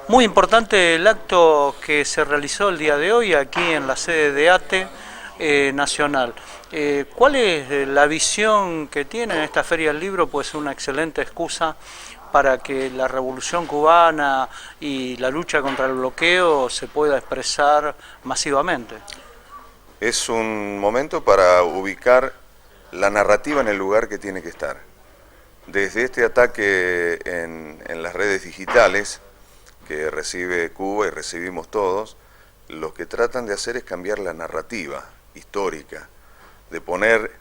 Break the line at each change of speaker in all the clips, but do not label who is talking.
Muy importante el acto que se realizó el día de hoy aquí en la sede de ATE Nacional. ¿Cuál es la visión que tiene esta Feria del Libro? Pues una excelente excusa para que la revolución cubana y la lucha contra el bloqueo se pueda expresar masivamente.
Es un momento para ubicar la narrativa en el lugar que tiene que estar. Desde este ataque en las redes digitales que recibe Cuba y recibimos todos, lo que tratan de hacer es cambiar la narrativa histórica, de poner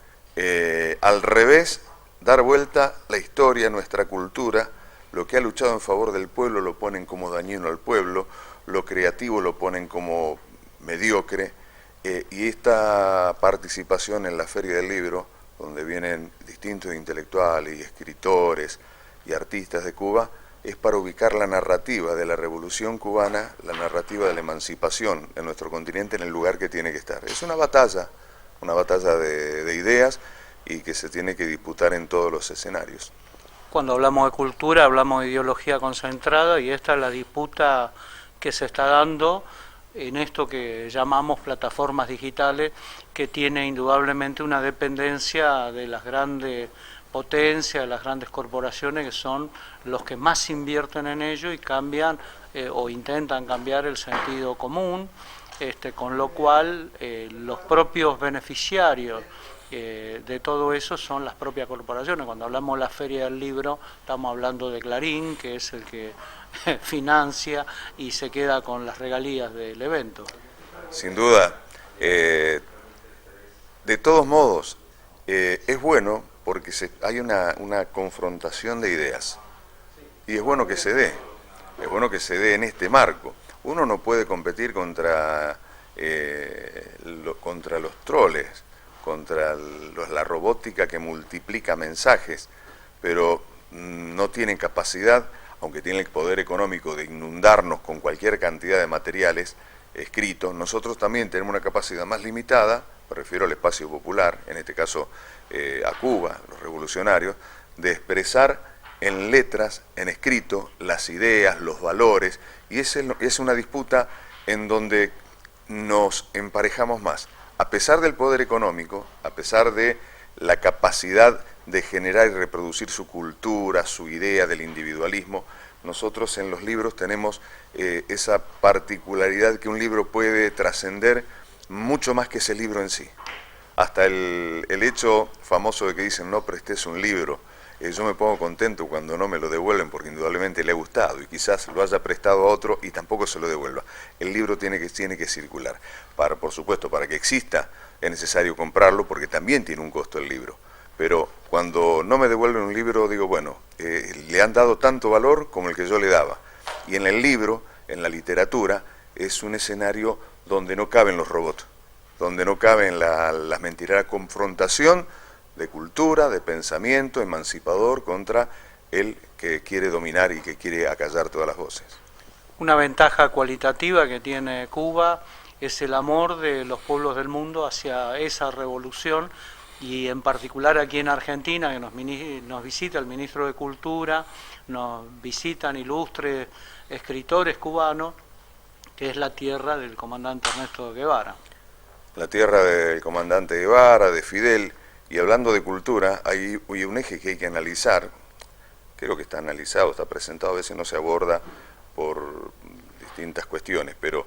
al revés, dar vuelta la historia, nuestra cultura, lo que ha luchado en favor del pueblo lo ponen como dañino al pueblo, lo creativo lo ponen como mediocre, y esta participación en la Feria del Libro, donde vienen distintos intelectuales y escritores y artistas de Cuba, es para ubicar la narrativa de la revolución cubana, la narrativa de la emancipación en nuestro continente en el lugar que tiene que estar. Es una batalla de ideas y que se tiene que disputar en todos los escenarios.
Cuando hablamos de cultura, hablamos de ideología concentrada y esta es la disputa que se está dando en esto que llamamos plataformas digitales, que tiene indudablemente una dependencia de las grandes potencias, de las grandes corporaciones, que son los que más invierten en ello y cambian o intentan cambiar el sentido común, con lo cual los propios beneficiarios de todo eso son las propias corporaciones. Cuando hablamos de la Feria del Libro, estamos hablando de Clarín, que es el que financia y se queda con las regalías del evento.
Sin duda, de todos modos, es bueno porque hay una confrontación de ideas y es bueno que se dé, en este marco. Uno no puede competir contra los troles, contra la robótica que multiplica mensajes, pero no tienen capacidad, aunque tienen el poder económico de inundarnos con cualquier cantidad de materiales escritos. Nosotros también tenemos una capacidad más limitada, me refiero al espacio popular, en este caso a Cuba, los revolucionarios, de expresar en letras, en escrito, las ideas, los valores, y es una disputa en donde nos emparejamos más. A pesar del poder económico, a pesar de la capacidad de generar y reproducir su cultura, su idea del individualismo, nosotros en los libros tenemos esa particularidad que un libro puede trascender mucho más que ese libro en sí. Hasta el hecho famoso de que dicen no prestes un libro, yo me pongo contento cuando no me lo devuelven porque indudablemente le ha gustado y quizás lo haya prestado a otro y tampoco se lo devuelva. El libro tiene que circular. Por supuesto, para que exista es necesario comprarlo porque también tiene un costo el libro. Pero cuando no me devuelven un libro digo, bueno, le han dado tanto valor como el que yo le daba. Y en el libro, en la literatura, es un escenario donde no caben los robots, donde no caben las mentiras, la confrontación de cultura, de pensamiento emancipador contra el que quiere dominar y que quiere acallar todas las voces.
Una ventaja cualitativa que tiene Cuba es el amor de los pueblos del mundo hacia esa revolución y en particular aquí en Argentina, que nos visita el ministro de Cultura, nos visitan ilustres escritores cubanos, que es la tierra del comandante Ernesto Guevara.
La tierra del comandante Guevara, de Fidel. Y hablando de cultura, hay un eje que hay que analizar, creo que está analizado, está presentado, a veces no se aborda por distintas cuestiones, pero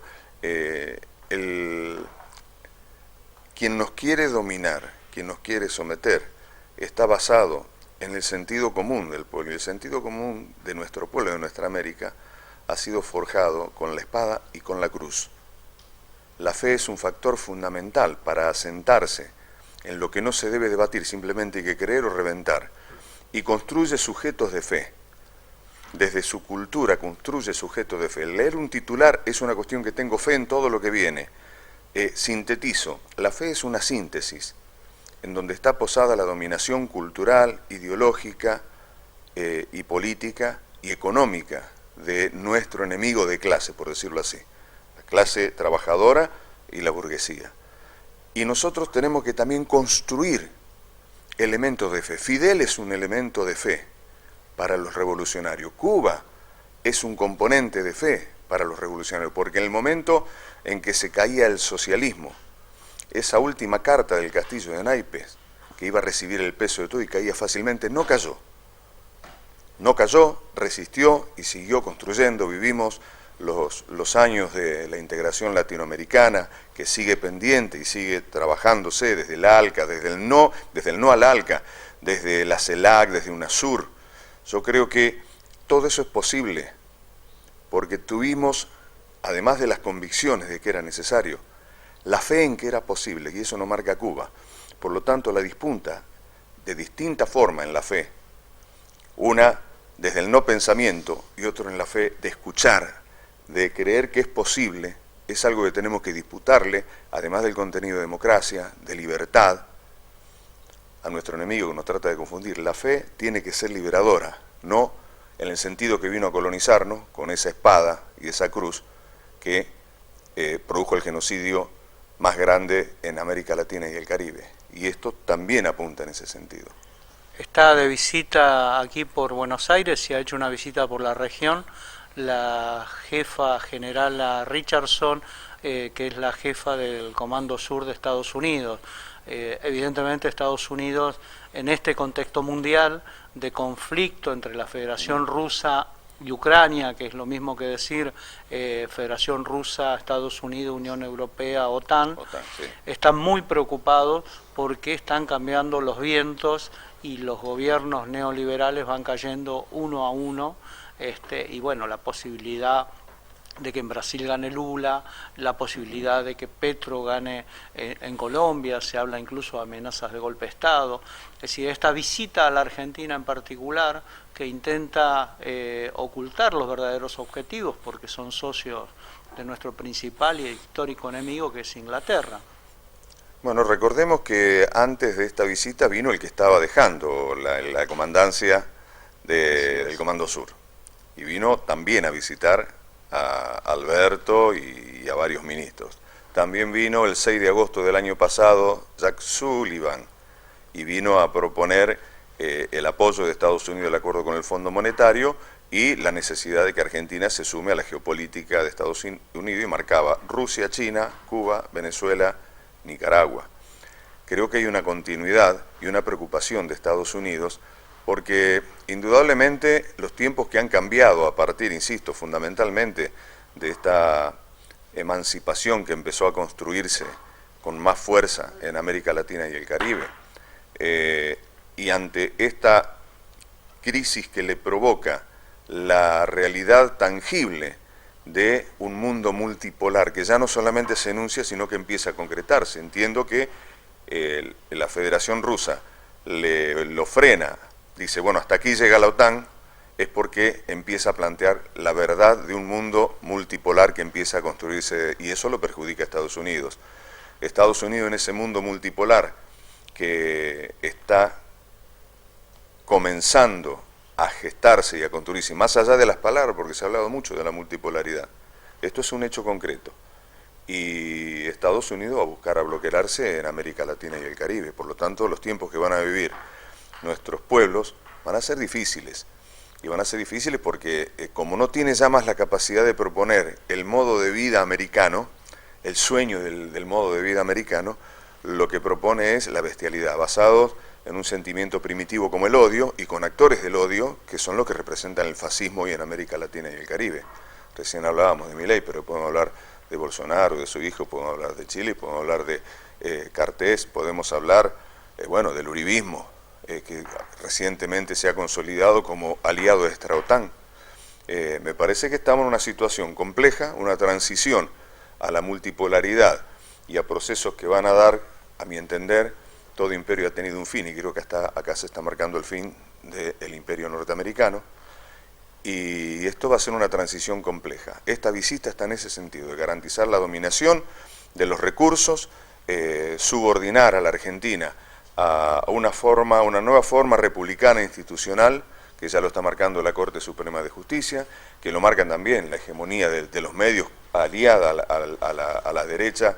quien nos quiere dominar, quien nos quiere someter, está basado en el sentido común del pueblo, y el sentido común de nuestro pueblo, de nuestra América, ha sido forjado con la espada y con la cruz. La fe es un factor fundamental para asentarse en lo que no se debe debatir, simplemente hay que creer o reventar, y construye sujetos de fe. Desde su cultura construye sujetos de fe. Leer un titular es una cuestión que tengo fe en todo lo que viene. Sintetizo, la fe es una síntesis, en donde está posada la dominación cultural, ideológica y política y económica de nuestro enemigo de clase, por decirlo así, la clase trabajadora y la burguesía. Y nosotros tenemos que también construir elementos de fe. Fidel es un elemento de fe para los revolucionarios. Cuba es un componente de fe para los revolucionarios, porque en el momento en que se caía el socialismo, esa última carta del castillo de Naipes, que iba a recibir el peso de todo y caía fácilmente, no cayó. No cayó, resistió y siguió construyendo. Vivimos los años de la integración latinoamericana, que sigue pendiente y sigue trabajándose desde el ALCA, desde el no al ALCA, desde la CELAC, desde UNASUR. Yo creo que todo eso es posible, porque tuvimos, además de las convicciones de que era necesario, la fe en que era posible, y eso no marca Cuba. Por lo tanto, la disputa de distinta forma en la fe, una desde el no pensamiento y otro en la fe de escuchar, de creer que es posible, es algo que tenemos que disputarle, además del contenido de democracia, de libertad, a nuestro enemigo que nos trata de confundir. La fe tiene que ser liberadora, no en el sentido que vino a colonizarnos con esa espada y esa cruz que produjo el genocidio más grande en América Latina y el Caribe. Y esto también apunta en ese sentido.
Está de visita aquí por Buenos Aires y ha hecho una visita por la región la jefa general Richardson, que es la jefa del Comando Sur de Estados Unidos. Evidentemente Estados Unidos, en este contexto mundial de conflicto entre la Federación Rusa y Ucrania, que es lo mismo que decir Federación Rusa, Estados Unidos, Unión Europea, OTAN,
Sí.
Están muy preocupados porque están cambiando los vientos y los gobiernos neoliberales van cayendo uno a uno, y bueno, la posibilidad de que en Brasil gane Lula, la posibilidad de que Petro gane en Colombia, se habla incluso de amenazas de golpe de Estado. Es decir, esta visita a la Argentina en particular, que intenta ocultar los verdaderos objetivos, porque son socios de nuestro principal y histórico enemigo, que es Inglaterra.
Bueno, recordemos que antes de esta visita vino el que estaba dejando la comandancia del Comando Sur, y vino también a visitar a Alberto y a varios ministros. También vino el 6 de agosto del año pasado Jack Sullivan y vino a proponer el apoyo de Estados Unidos al acuerdo con el Fondo Monetario y la necesidad de que Argentina se sume a la geopolítica de Estados Unidos, y marcaba Rusia, China, Cuba, Venezuela, Nicaragua. Creo que hay una continuidad y una preocupación de Estados Unidos, porque indudablemente los tiempos que han cambiado a partir, insisto, fundamentalmente de esta emancipación que empezó a construirse con más fuerza en América Latina y el Caribe, y ante esta crisis que le provoca la realidad tangible de un mundo multipolar, que ya no solamente se enuncia, sino que empieza a concretarse. Entiendo que la Federación Rusa lo frena, dice, bueno, hasta aquí llega la OTAN, es porque empieza a plantear la verdad de un mundo multipolar que empieza a construirse, y eso lo perjudica a Estados Unidos. Estados Unidos en ese mundo multipolar que está comenzando a gestarse y a construirse, más allá de las palabras, porque se ha hablado mucho de la multipolaridad. Esto es un hecho concreto. Y Estados Unidos va a buscar abloquerarse en América Latina y el Caribe. Por lo tanto, los tiempos que van a vivir nuestros pueblos van a ser difíciles. Y van a ser difíciles porque, como no tiene ya más la capacidad de proponer el modo de vida americano, el sueño del modo de vida americano, lo que propone es la bestialidad, basados en un sentimiento primitivo como el odio, y con actores del odio que son los que representan el fascismo hoy en América Latina y el Caribe. Recién hablábamos de Milei, pero podemos hablar de Bolsonaro, de su hijo, podemos hablar de Chile, podemos hablar de Cartés, podemos hablar, bueno, del uribismo, que recientemente se ha consolidado como aliado de esta OTAN. Me parece que estamos en una situación compleja, una transición a la multipolaridad y a procesos que van a dar, a mi entender, todo imperio ha tenido un fin, y creo que hasta acá se está marcando el fin del imperio norteamericano, y esto va a ser una transición compleja. Esta visita está en ese sentido, de garantizar la dominación de los recursos, subordinar a la Argentina a una nueva forma republicana institucional, que ya lo está marcando la Corte Suprema de Justicia, que lo marcan también la hegemonía de los medios aliada a la derecha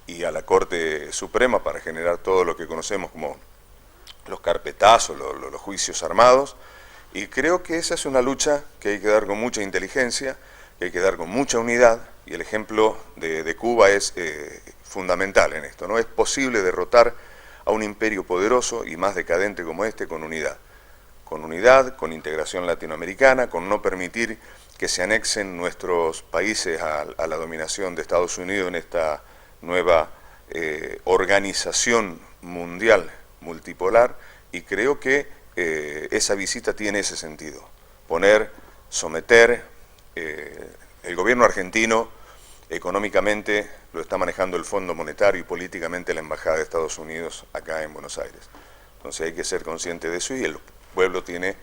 y a la Corte Suprema, para generar todo lo que conocemos como los carpetazos, los juicios armados, Y creo que esa es una lucha que hay que dar con mucha inteligencia, que hay que dar con mucha unidad, y el ejemplo de Cuba es fundamental en esto, ¿no? Es posible derrotar a un imperio poderoso y más decadente como este con unidad, con integración latinoamericana, con no permitir que se anexen nuestros países a la dominación de Estados Unidos en esta nueva organización mundial multipolar, y creo que esa visita tiene ese sentido, someter, el gobierno argentino económicamente lo está manejando el Fondo Monetario y políticamente la Embajada de Estados Unidos acá en Buenos Aires. Entonces hay que ser consciente de eso, y el pueblo tiene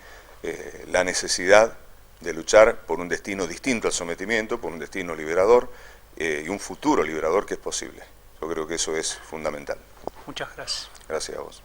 la necesidad de luchar por un destino distinto al sometimiento, por un destino liberador y un futuro liberador que es posible. Yo creo que eso es fundamental.
Muchas gracias.
Gracias a vos.